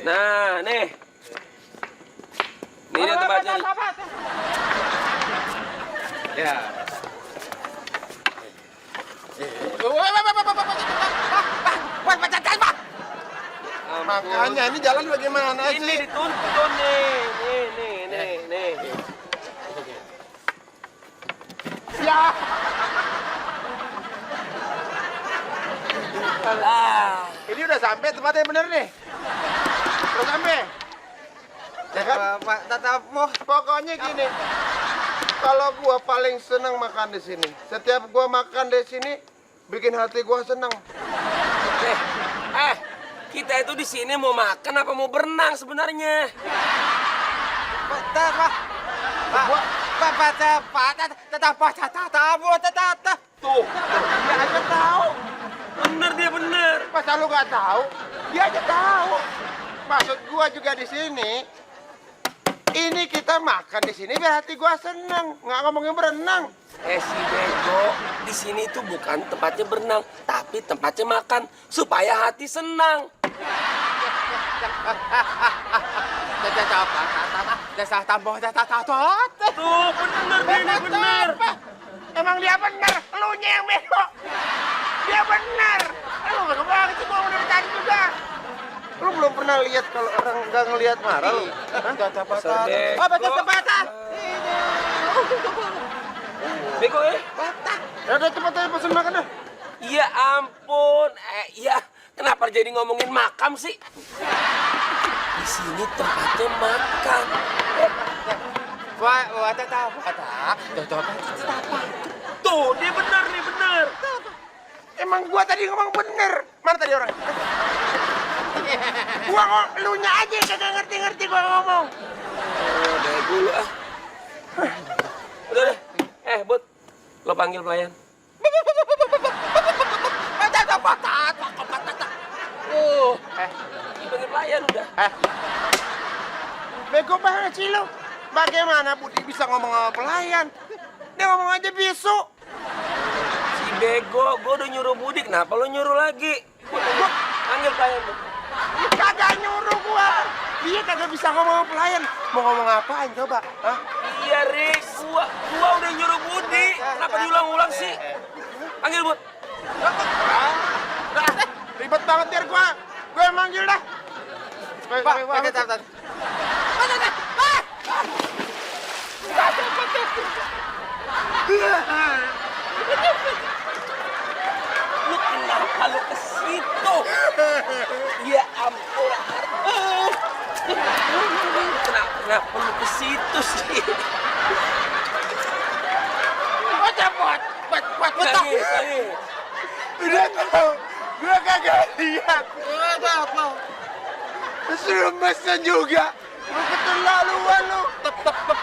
Nah, nih. Ini dia tempatnya. Ya. Makanya ini jalan bagaimana sih? Ini dituntun nih. Nih. Ya. Ini udah sampai tempatnya bener nih. Udah sampai. Ya kan? Pak Tatapo. Pokoknya gini. Kalau gua paling senang makan di sini. Setiap gua makan di sini bikin hati gua senang. Kita itu di sini mau makan apa mau berenang sebenarnya? Tuh, dia aja tahu. Bener. Masa lu gak tahu? Dia aja tahu. Maksud gua juga di sini. Ini kita makan di sini biar hati gua senang, nggak ngomongin berenang. Si bego, di sini tuh bukan tempatnya berenang, tapi tempatnya makan supaya hati senang. Tuh, bener. Emang dia benar, elunya yang bego. Dia benar. Lu bego banget sih, gua udah tadi juga. Lu belum pernah lihat kalau orang nggak ngelihat marah lu? Bata. Bego Ada tempat pesen makan dah. Ya ampun, kenapa jadi ngomongin makam sih? Di sini tempatnya makan. Tuh, dia bener. Emang gua tadi ngomong bener. Mana tadi orang? Gua kok elunya aja kagak ngerti gua ngomong. Bego lu ah. Udah deh. Bud, lo panggil pelayan. Panggil pelayan udah. Bego banget sih lu. Bagaimana Budi bisa ngomong sama pelayan? Dia ngomong aja bisu. Si bego, gue udah nyuruh Budi, kenapa lo nyuruh lagi? Bud, panggil pelayan, Bud. Kagak nyuruh gua. Dia kagak bisa ngomong sama pelayan. Mau ngomong apaan coba? Hah? Iya, Rick. Gua udah nyuruh Budi. Kenapa diulang-ulang sih? Panggil, Bud. Ribet banget biar gua yang manggil dah. Lu kenapa lu ke situ? Ya ampun. Kenapa lu ke situ sih? Nangis. Udah tahu, gua kagak lihat. Seremesnya juga. Lu keterlaluan lu.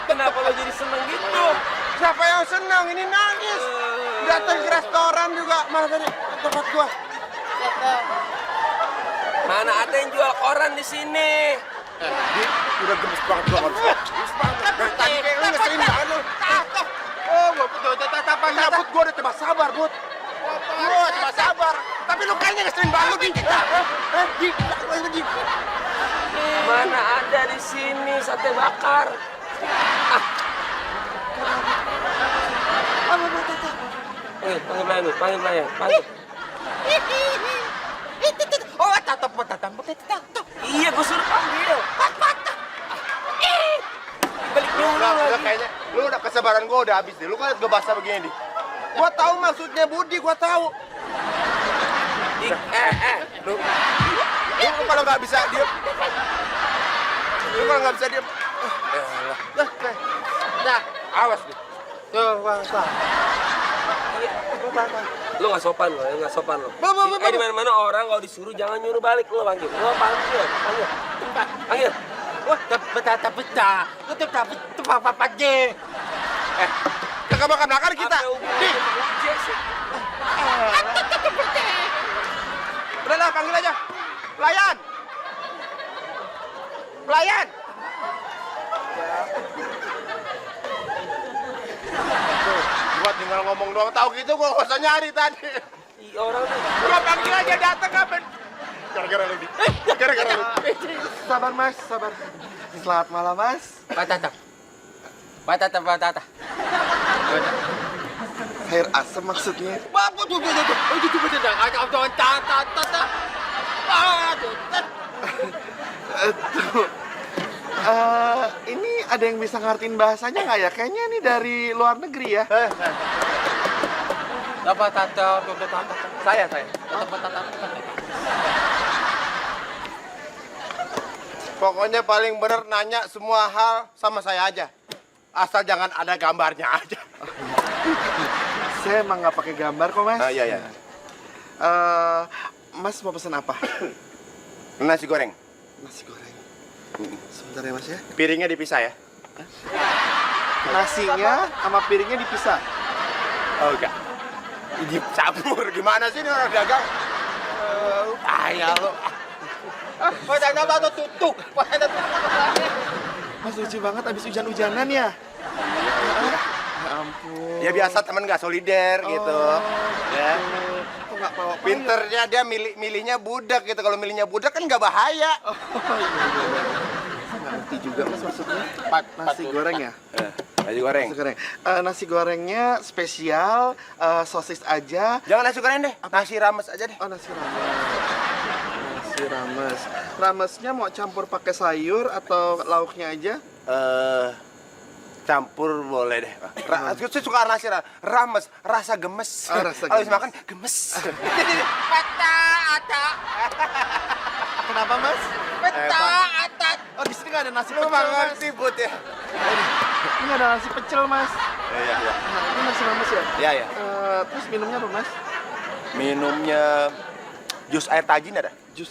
Kenapa lo jadi seneng gitu? Siapa yang senang? Ini nangis. Datang ke restoran juga. Mana tadi tempat gua? Mana ada yang jual koran di sini? Udah gemes banget gua. Gemes banget. Dari tadi kayak lu ngeselin banget lu. Nyabut gua udah coba sabar, Bud. Gua coba sabar. Tapi lu kayaknya ngeselin banget, Di. Di. Mana ada di sini sate bakar? Panggil pelayan. Iya, gue suruh panggil. Balik dulu lagi. Kayaknya lu udah kesabaran gua udah habis deh. Lu kan gua basah begini, Di. Gua tahu maksudnya Budi, gua tahu. Lu kalau nggak bisa diem. Nah, awas nih. Lu nggak sopan lo. Di mana-mana orang kalau disuruh jangan nyuruh balik lo panggil. Lo panggil. Wah, kagak makan kita. Udahlah, panggil aja. Pelayan. Gua tinggal ngomong doang, tahu gitu gua nggak usah nyari tadi. Orang tuh. Gua panggil aja datang apa? Gara-gara lu. Sabar Mas, sabar. Selamat malam Mas. Patata. Air asam maksudnya. Tuh. Ini ada yang bisa ngertiin bahasanya nggak ya? Kayaknya ini dari luar negeri ya. Saya. Pokoknya paling bener nanya semua hal sama saya aja. Asal jangan ada gambarnya aja. Saya emang nggak pakai gambar kok Mas. Iya. Mas mau pesan apa? Nasi goreng. Nasi goreng. Sebentar ya Mas ya. Piringnya dipisah ya? Nasinya sama piringnya dipisah. Oh enggak. Dicampur gimana sih ini orang dagang? Payah lo. Tutup. Mas lucu banget abis hujan-hujanan ya. Ya ampun. Ya biasa temen nggak solider gitu. Ya. Kok nggak bawa Pinternya dia milihnya budak gitu. Kalau milihnya budak kan nggak bahaya. Saya nggak ngerti juga Mas maksudnya. Nasi goreng ya? Nasi goreng. Nasi goreng. Nasi gorengnya spesial, sosis aja. Jangan nasi goreng deh. Nasi rames aja deh. Oh nasi rames. Nasi rames. Ramesnya mau campur pakai sayur atau lauknya aja? Campur boleh deh. Saya suka nasi rames, rasa gemes. Oh, rasa Kalau gemes. makan gemes. Kenapa Mas? Atat. Oh di sini nggak ada nasi Lu pecel Mas. ngerti but ya? Ini nggak ada nasi pecel Mas. Iya. Nah ini nasi rames ya? Iya. Terus minumnya apa Mas? Minumnya jus air tajin ada? Jus.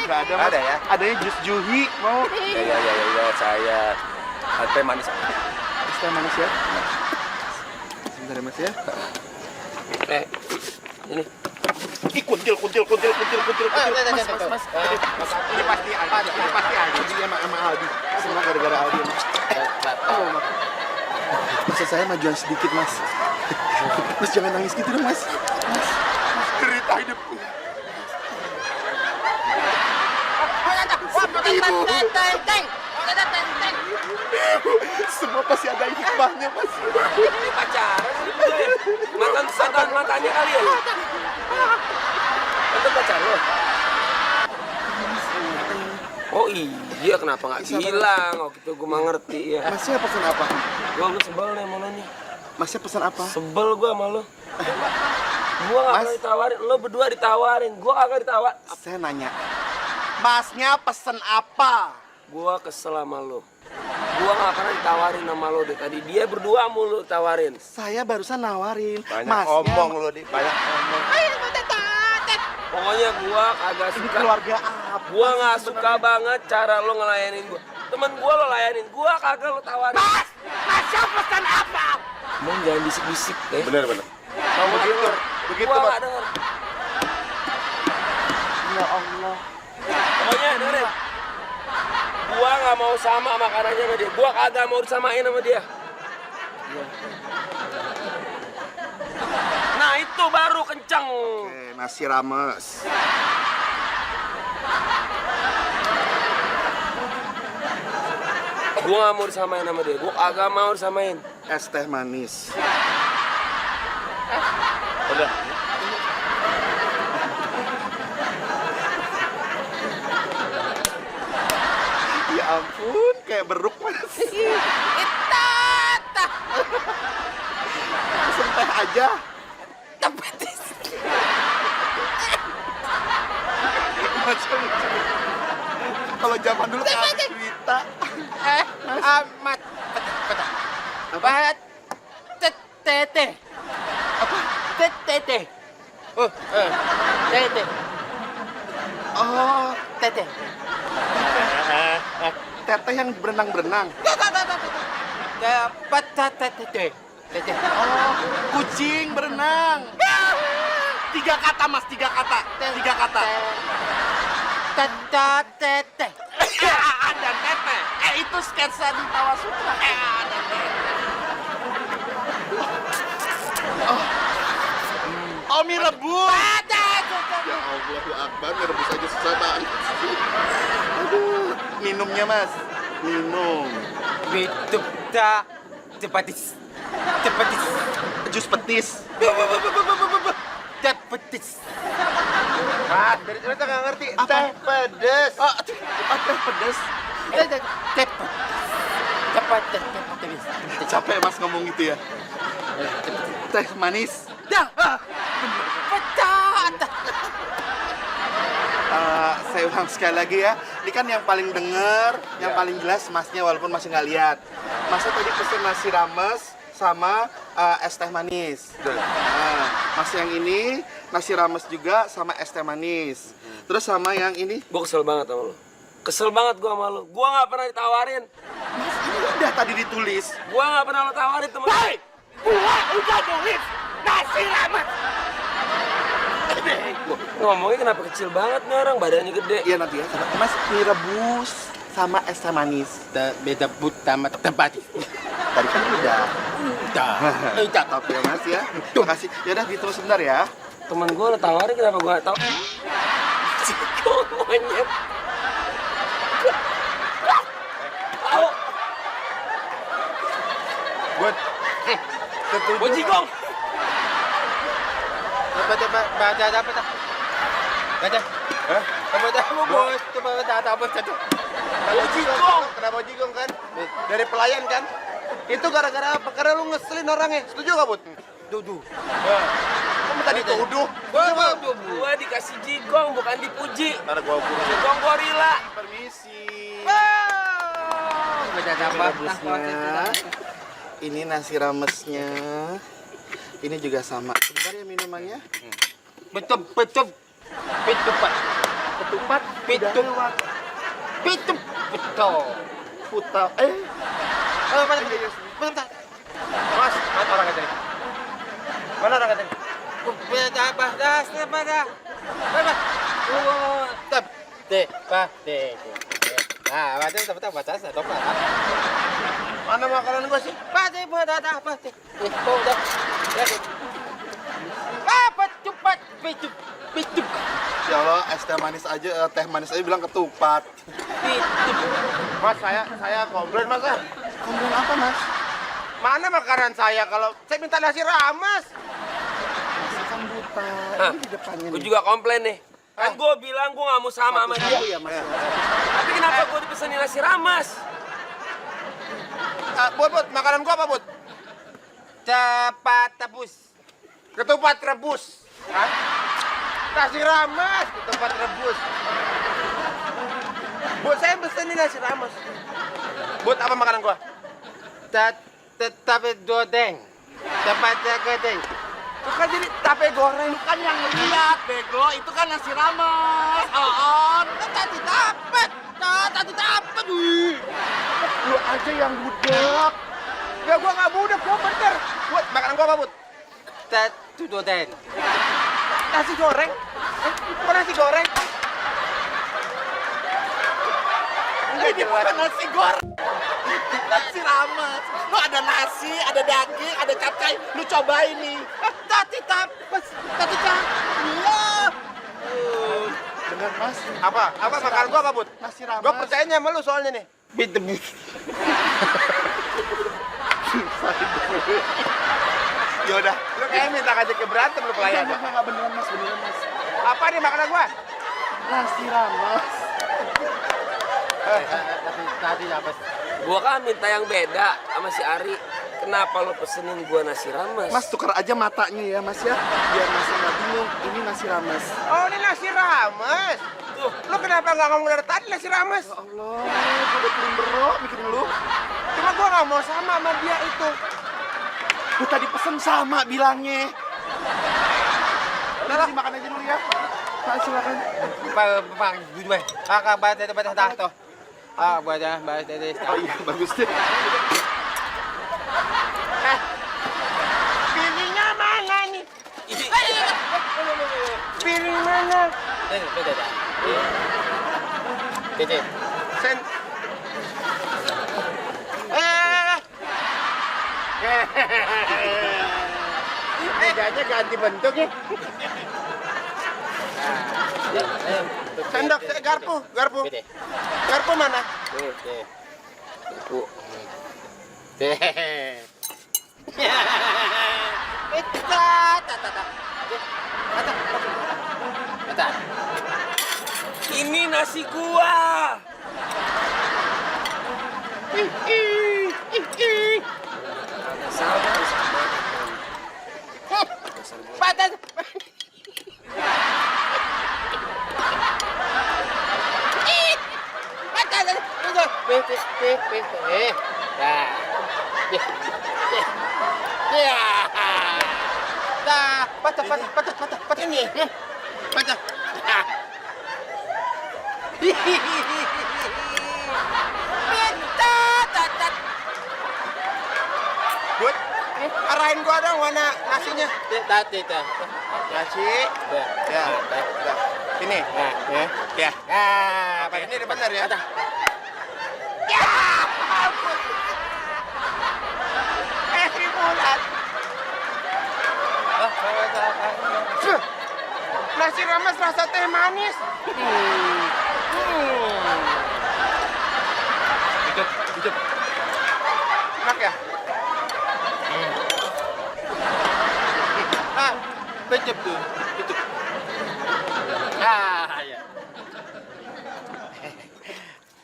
Nggak ada Mas. Ada ya? Adanya jus juhi mau. Iya, saya teh manis. Es teh manis ya? Sebentar ya Mas ya. Ini. Ih kuntil. Mas. Ini pasti Aldi. Ini sama Aldi. Semua gara-gara Aldi. Oh, Mas. Maksud saya majuan sedikit Mas. Mas jangan nangis gitu dong Mas. Cerita hidupku. Semua pasti ada hikmahnya Mas. Ini pacaran sih mantannya kali ya. Mantan pacar lo. Oh iya, kenapa nggak bilang? Oh gitu gue mah ngerti ya. Masnya pesan apa? Gue sebel nih sama lo nih. Masnya pesan apa? Sebel gue sama lo. Gue gak Mas. pernah ditawarin, lo berdua ditawarin. Gue kagak ditawar. Saya nanya. Masnya pesen apa? Gue kesel sama lo. Gue gak pernah ditawarin sama lo deh. Tadi dia berdua mulu tawarin. Saya barusan nawarin. Banyak omong lu di, banyak omong. Pokoknya gue kagak Ini suka. keluarga apa? Gue gak suka banget cara lo ngelayanin gue. Temen gue lo layanin, gue kagak lo tawarin. Masnya pesan apa? Emang jangan bisik-bisik deh. Bener. Mau begitu. Begitu Gue Mas. gak denger. Ya Allah. Pokoknya dengerin. Gua nggak mau sama makanannya sama dia. Gua kagak mau disamain sama dia. Nah itu baru kenceng. Oke, nasi rames. Gua nggak mau disamain sama dia. Gua kagak mau disamain. Es teh manis. Udah. Ya ampun, kayak beruk Mas. Pesen teh aja. Macam kalau zaman dulu kan cerita. Amat. Apa? Tete. Apa? Tete. Tete. Oh, Tete. teteh yang berenang-berenang. Dapat tete. Tete. Oh, kucing berenang. 3 kata Mas, 3 kata. 3 kata. Tete. Ada teteh. Itu sketsa di Tawa Sutra. Ada teteh. Oh, mie rebus. Ya Allah, ya Akbar, mie rebus aja susah, Pak. minumnya, Mas. Minum. Betul tak cepatis. Cepatis. Jus petis. Cepatis. Mas, dari cerita nggak ngerti. Teh pedes. Oh, teh pedes. Cepatis. Capek Mas ngomong gitu ya. Teh manis. Dah. Pecah. Saya ulang sekali lagi ya. Ini kan yang paling denger, yang paling jelas Masnya walaupun masih nggak lihat. Masnya tadi pesen nasi rames sama es teh manis. Mas yang ini nasi rames juga sama es teh manis. Terus sama yang ini. Gue kesel banget sama lo. Kesel banget gue sama lo. Gue gak pernah ditawarin. Mas ini udah tadi ditulis. Gue gak pernah lo tawarin temen. Hei, gua udah nulis nasi rames. Ngomongnya kenapa kecil banget nih orang, badannya gede. Iya nanti ya. Mas mie rebus sama es teh manis. Beda buta sama tempatis. Tadi kan udah. Cakep ya Mas ya. Terima kasih. Ya udah ditunggu sebentar ya. Temen gue lo tawarin kenapa gue gak tau. Cikong monyet. Ayo. Buat Gue jigong. Baca apa tak? Baca. Baca lu bos. Coba baca apa saja. Kenapa jigong kan? Dari pelayan kan? Itu gara-gara apa? Karena lu ngeselin orangnya. Setuju gak, Bud? Duduk. Kamu tadi tuduh. Gue dikasih jigong bukan dipuji. Ntar gua kurung. Jigong gorila. Permisi. Baca apa? Rebusnya. Ini nasi ramesnya. Ini juga sama. Sebentar ya minumannya. Betul. Ketupat. Betul. Puta. Bentar. Mas, mana orang tadi? Mana orang tadi? Baca apa? Pada. Nah, baca satu apa? Mana makanan gua sih? Apa? Itu udah. Apa cepat? Pitu. Ya Allah, es teh manis aja, teh manis aja bilang ketupat. Mas, saya komplain, Mas. Komplain apa, Mas? Mana makanan saya kalau saya minta nasi rames? Masih kan buta. Hah? Ini di depannya Gue nih. juga komplain nih. Kan gue bilang gue gak mau sama sama dia. Satu ya, Mas. Tapi kenapa gue dipesenin nasi rames? Bud, makanan gua apa, Bud? Cepat tebus. Ketupat rebus. Hah? Nasi rames, ketupat rebus. Bud, saya pesenin nasi rames. Bud, apa makanan gua? Tapi dodeng. Cepat dodeng. Itu kan jadi tape goreng. Lu kan yang lihat, bego. Itu kan nasi rames. Tadi dapat. Lu aja yang budak. Ya gua nggak budak, gua bener. Bud, makanan gua apa, Bud? Dodeng. Nasi goreng. Kok nasi goreng? Ini bukan nasi goreng. Nasi rames. Lu ada nasi, ada daging, ada capcay. Lu cobain nih. Tadi dapat. Iya. Dengar, Mas. Apa makanan gua apa, Bud? Nasi rames. Gua percayanya sama lu soalnya nih. Bitebus. Ya udah. Lu kayak minta ngajak ke berantem lu pelayan. Enggak beneran, Mas. Beneran, Mas. Apa nih makanan gua? Nasi rames. Tadi dapat. Gue kan minta yang beda sama si Ari. Kenapa lo pesenin gue nasi rames? Mas tukar aja matanya ya, Mas ya. Biar Mas nggak bingung. Ini nasi rames. Oh, ini nasi rames. Tuh, Lu kenapa nggak ngomong dari tadi nasi rames? Ya Allah, gue udah turun berok bikin lu. Cuma gua nggak mau sama dia itu. Lu tadi pesen sama bilangnya. Udah makan aja dulu ya. Pak, silakan. Pak, gue. Baca dah tuh. Baca dari. Oh iya, bagus deh. Piringnya mana nih? ini Piring mana? Beda dah. Kecil. Sen. Bedanya ganti bentuk ya. Sendok, garpu. Garpu mana? Bu. Ini nasi gua. Patat. Patah ini. Patah. Bud, arahin gua dong warna nasinya. Nasi. Ya. Ini. Ya. Apa ini benar ya? Ya. Bulan. Nasi rames rasa teh manis. Hidup. Enak ya? Becep tuh. Hidup. Ya.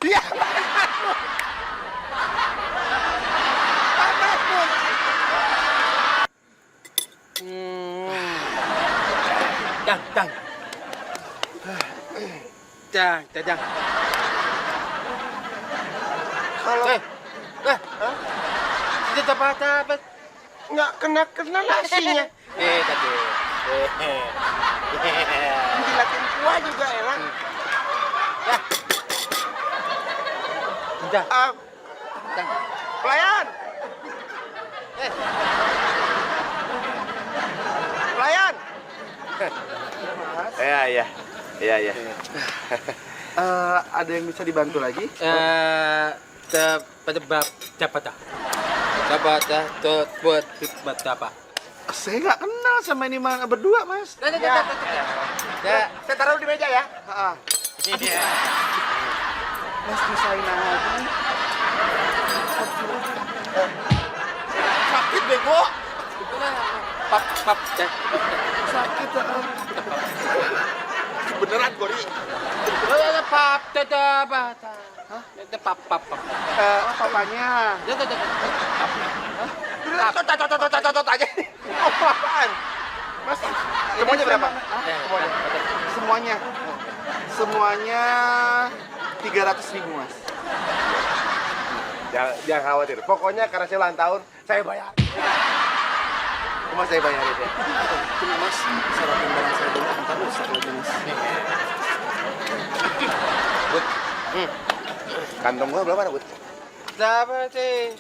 Iya. Panas pun. Jang. Kalau Tidak apa-apa. nggak kena nasinya. Tadi. Dilatin kuah juga enak. Ya. Udah. Pelayan. Pelayan. Iya. Ada yang bisa dibantu lagi? Buat apa? Saya nggak kenal sama ini berdua, Mas. Ya, saya taruh di meja ya. Mas desain aja. Sakit bego. Pap. Sakit. Beneran Gori. Pap. Pap. Papanya. Tot aja. Apaan? Mas, semuanya berapa? Semuanya 300.000, Mas. Jangan khawatir. Pokoknya karena saya ulang tahun, saya bayar. Cuma saya bayarin ya. Tunggu, Mas. Sarapan barang saya dulu. Bentar rusak lagi, Mas. Bud. Kantong gua berapa, Bud? Dapat sih.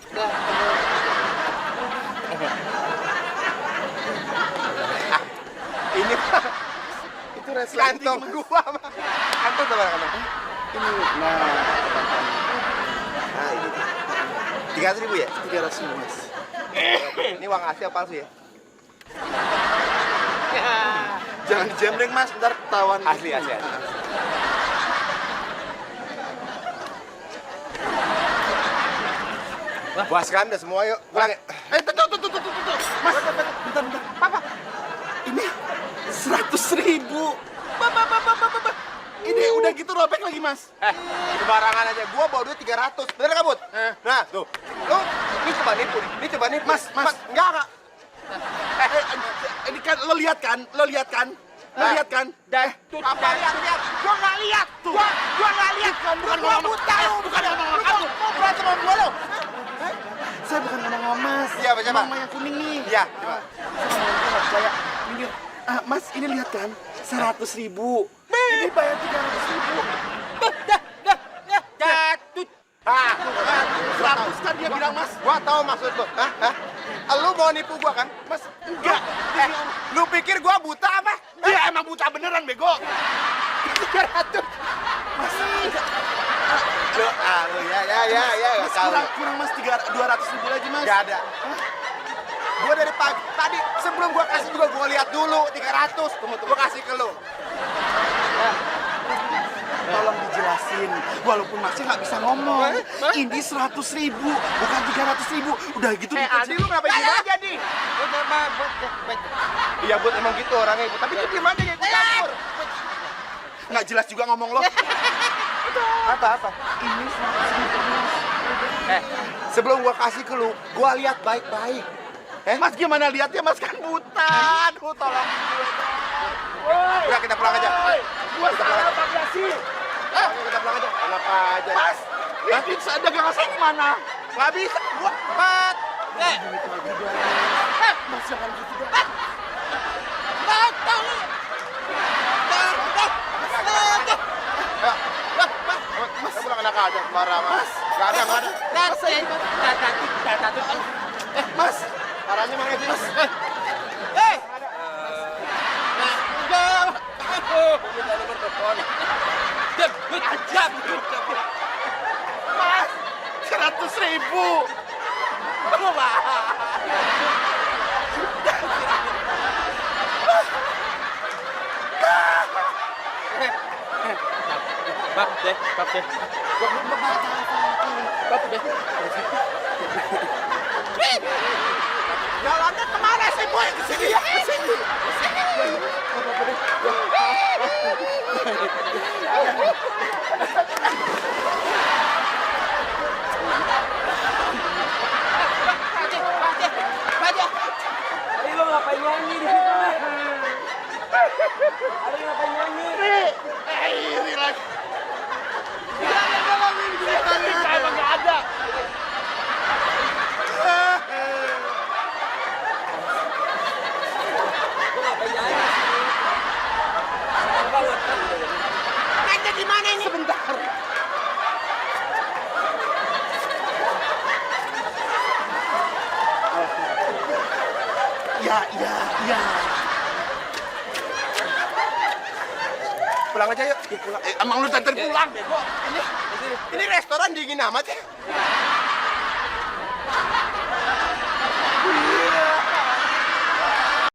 Ini Pak. Itu resleting, Kantong Mas. gua, Pak. Kantong berapa kantong? Ini, Nah, ini. 300.000 ya? 300.000, Mas. Ini uang asli apa palsu ya? Jangan dijembreng, Mas. Ntar ketahuan. Asli. Puaskan udah semua yuk. Pulang ya. Tuh. Mas, bentar. Papa. Ini 100.000. Ini udah gitu robek lagi, Mas. Sembarangan aja. Gua bawa duit 300. Bener nggak, Bud? Nah, tuh. Lu, ini coba nipu nih. Ini coba nipu. Mas. Enggak. Ini kan lo lihat kan? Apa lihat? Gua nggak lihat. Tuh. Gua nggak lihat. Bukan Gua ngomong buta lu. bukan ngomong kamu. Mau berantem sama gua lu. Saya bukan ngomong Mas. Siapa? Mama yang kuning nih. Iya, coba. Saya percaya. Ini, Mas, ini lihat kan? 100.000. Ini bayar 300.000. Jatuh. 100 kan dia bilang, Mas. Gua tahu maksud lu. Hah? Lu mau nipu gua kan? Mas, enggak. Lu pikir gua buta apa? Dia emang buta beneran, bego. 300. Mas, Lu, ya, Mas, tahu. kurang Mas 200.000 lagi, Mas. Gak ada. Gua dari pagi tadi sebelum gua kasih juga gua lihat dulu 300. Gua kasih ke lu. yakin. Walaupun masnya nggak bisa ngomong. Ini 100.000, bukan 300.000. Udah gitu Aldi lu kenapa diem aja nih? Udah, Iya Bud, emang gitu orangnya Bud. Tapi lu diem aja gak ikut campur. nggak jelas juga ngomong lo. Apa? Ini 100.000. Sebelum gua kasih ke lu, gua lihat baik-baik. Mas gimana lihatnya? Mas kan buta. Aduh, tolong gue dong. Udah kita pulang aja. Gua salah apa sih? Kita pulang aja. Enak aja. Mas, ini pizza dagang saya mana? Gak bisa, gua empat. Mas jangan gitu dong. Mas, pulang enak aja, sembarangan. Gak ada. Mas, Arahnya mana sih? Mas. Minta nomor telepon. Mas, 100.000. Bab deh. Jalannya kemana sih, Boy? Kesini ya, kesini. Ari lo ngapain nyanyi di situ? Ari ngapain nyanyi? Iri lagi. Emang nggak ada. Lo ngapain nyanyi? Sayang banget kan? Naiknya di mana ini? Sebentar. Ya. Pulang aja yuk. Emang lu tadi pulang, bego. Ini restoran dingin amat ya.